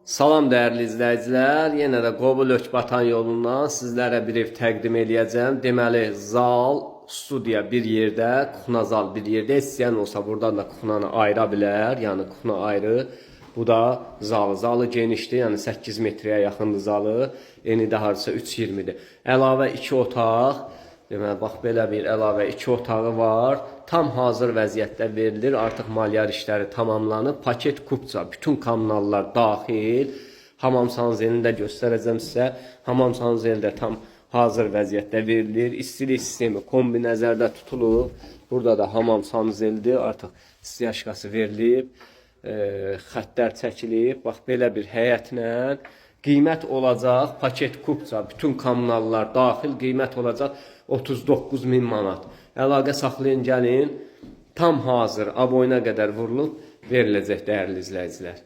Salam dəyərli izləyicilər, yenə də Qobul Ökbatan yolundan sizlərə bir ev təqdim eləyəcəm. Deməli, zal, studiya bir yerdə, kuxna zal bir yerdə. İstəyən olsa buradan da kuxnanı ayıra bilər, yəni kuxna ayrı. Bu da zalı. Zalı genişdir, yəni 8 metrəyə yaxındır zalı. Eni də hardasa 3.20-dir. Əlavə 2 otaq. Deməli, bax belə bir əlavə 2 otağı var. Tam hazır vəziyyətdə verilir. Artıq maliyyar işləri tamamlanıb. Paket kupça, bütün kommunallar daxil. Hamam sanzelini də göstərəcəm sizə. Hamam sanzeli də tam hazır vəziyyətdə verilir. İstilik sistemi kombi nəzərdə tutulub. Burada da hamam sanzeldir. Artıq istiyaşkası verilib. Xəttlər çəkilib. Bax belə bir həyətlə. Qiymət olacaq, paket kupça, bütün kommunallar daxil qiymət olacaq 39.000 manat. Əlaqə saxlayın, gəlin. Tam hazır, aboyuna qədər vurulub veriləcək dəyərli izləyicilər.